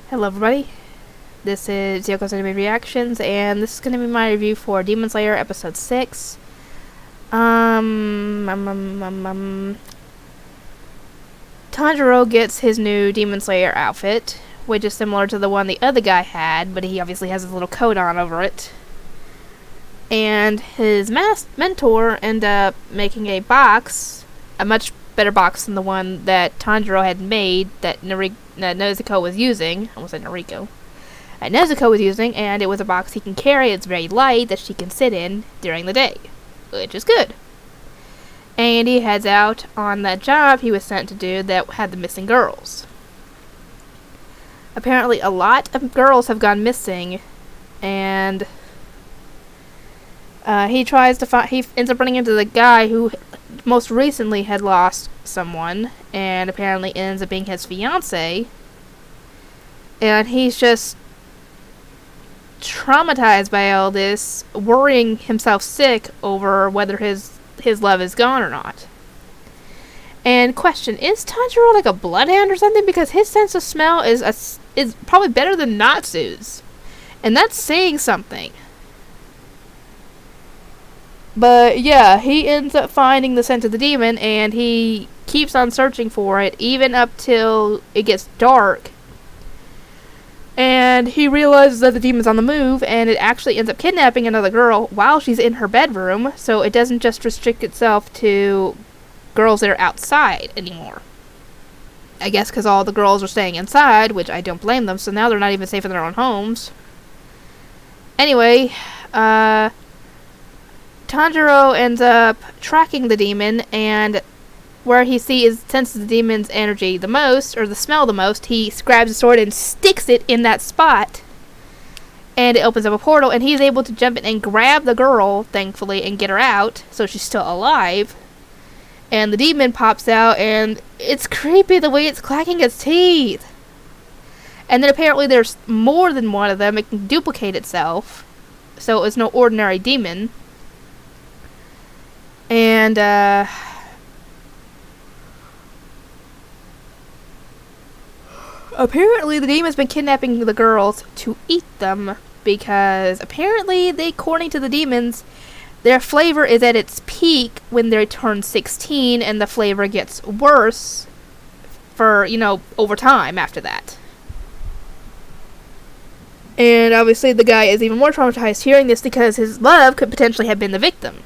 Hello everybody, this is Yoko's Anime Reactions, and this is going to be my review for Demon Slayer Episode 6. Tanjiro gets his new Demon Slayer outfit, which is similar to the one the other guy had, but he obviously has his little coat on over it. And his mentor ended up making a box, a much better box than the one that Tanjiro had made that Nezuko was using. I almost said Noriko. Nezuko was using, and it was a box he can carry. It's very light that she can sit in during the day, which is good. And he heads out on that job he was sent to do that had the missing girls. Apparently a lot of girls have gone missing, and he ends up running into the guy who most recently had lost someone, and apparently ends up being his fiance. And he's just traumatized by all this, worrying himself sick over whether his love is gone or not. And question, is Tanjiro like a bloodhound or something? Because his sense of smell is probably better than Natsu's, and that's saying something. But yeah, he ends up finding the scent of the demon, and he keeps on searching for it, even up till it gets dark. And he realizes that the demon's on the move, and it actually ends up kidnapping another girl while she's in her bedroom, so it doesn't just restrict itself to girls that are outside anymore. I guess because all the girls are staying inside, which I don't blame them, so now they're not even safe in their own homes. Anyway, Tanjiro ends up tracking the demon, and where he senses the demon's energy the most, or the smell the most, he grabs a sword and sticks it in that spot, and it opens up a portal, and he's able to jump in and grab the girl, thankfully, and get her out, so she's still alive. And the demon pops out, and it's creepy the way it's clacking its teeth. And then apparently there's more than one of them. It can duplicate itself, so it's no ordinary demon. And apparently the demon's been kidnapping the girls to eat them, because apparently, according to the demons, their flavor is at its peak when they turn 16, and the flavor gets worse for, over time after that. And obviously the guy is even more traumatized hearing this, because his love could potentially have been the victim.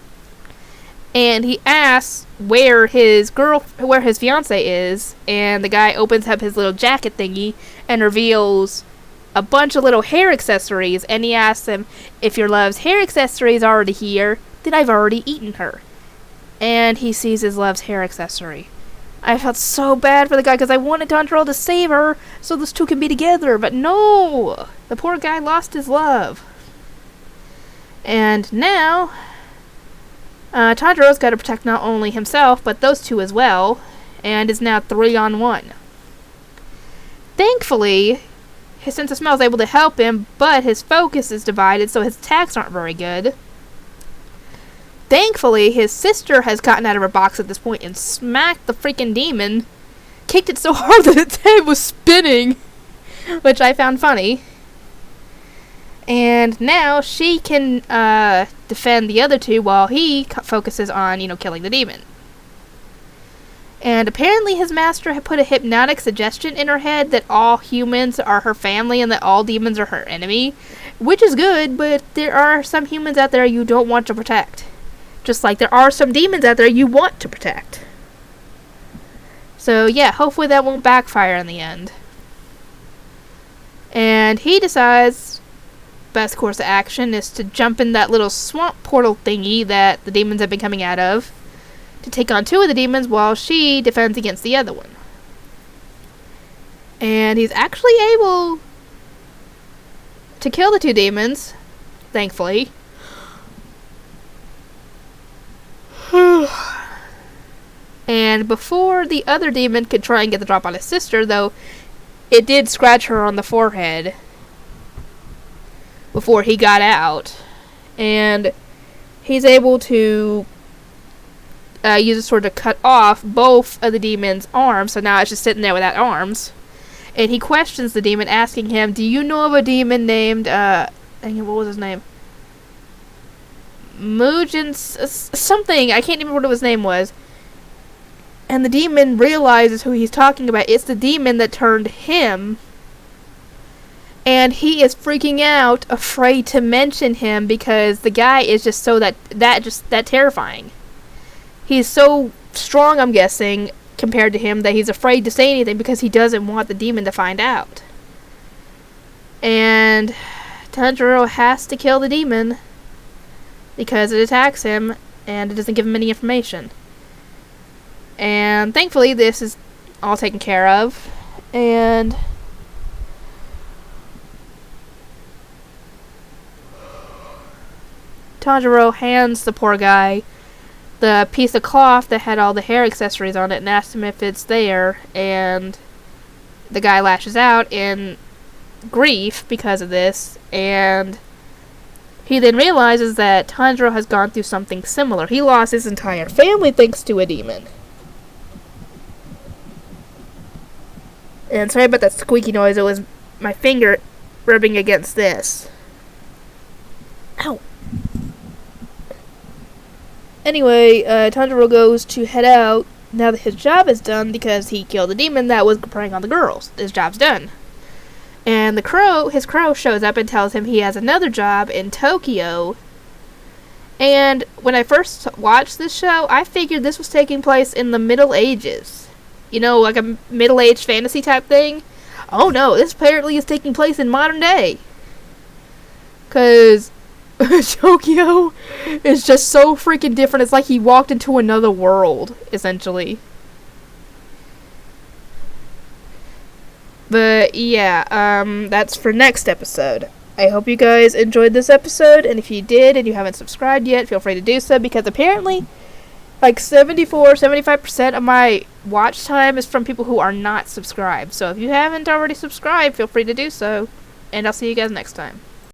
And he asks where his fiance is, and the guy opens up his little jacket thingy and reveals a bunch of little hair accessories, and he asks him, if your love's hair accessory is already here, then I've already eaten her. And he sees his love's hair accessory. I felt so bad for the guy, because I wanted Tanjiro to save her so those two can be together, but no! The poor guy lost his love. And now Tanjiro's got to protect not only himself, but those two as well, and is now 3-on-1. Thankfully, his sense of smell is able to help him, but his focus is divided, so his attacks aren't very good. Thankfully, his sister has gotten out of her box at this point and smacked the freaking demon, kicked it so hard that its head was spinning, which I found funny. And now she can defend the other two while he focuses on, killing the demon. And apparently his master had put a hypnotic suggestion in her head that all humans are her family and that all demons are her enemy, which is good, but there are some humans out there you don't want to protect. Just like there are some demons out there you want to protect. So yeah, hopefully that won't backfire in the end. And he decides best course of action is to jump in that little swamp portal thingy that the demons have been coming out of to take on two of the demons while she defends against the other one. And he's actually able to kill the two demons, thankfully. And before the other demon could try and get the drop on his sister, though, it did scratch her on the forehead before he got out, and he's able to use a sword to cut off both of the demon's arms, so now it's just sitting there without arms, And he questions the demon, asking him, do you know of a demon named, what was his name? Mugen something. I can't remember what his name was. And the demon realizes who he's talking about. It's the demon that turned him. And he is freaking out, afraid to mention him because the guy is just so that terrifying. He's so strong, I'm guessing, compared to him, that he's afraid to say anything because he doesn't want the demon to find out. And Tanjiro has to kill the demon because it attacks him and it doesn't give him any information. And thankfully this is all taken care of, and Tanjiro hands the poor guy the piece of cloth that had all the hair accessories on it and asks him if it's there, and the guy lashes out in grief because of this, and he then realizes that Tanjiro has gone through something similar. He lost his entire family thanks to a demon. And sorry about that squeaky noise, it was my finger rubbing against this. Ow! Anyway, Tanjiro goes to head out now that his job is done because he killed the demon that was preying on the girls. His job's done. And his crow shows up and tells him he has another job in Tokyo. And when I first watched this show, I figured this was taking place in the Middle Ages. You know, like a middle-aged fantasy type thing. Oh no, this apparently is taking place in modern day. 'Cause Tokyo is just so freaking different. It's like he walked into another world, essentially. But yeah, that's for next episode. I hope you guys enjoyed this episode, and if you did and you haven't subscribed yet, feel free to do so, because apparently like 74-75% of my watch time is from people who are not subscribed. So if you haven't already subscribed, feel free to do so, and I'll see you guys next time.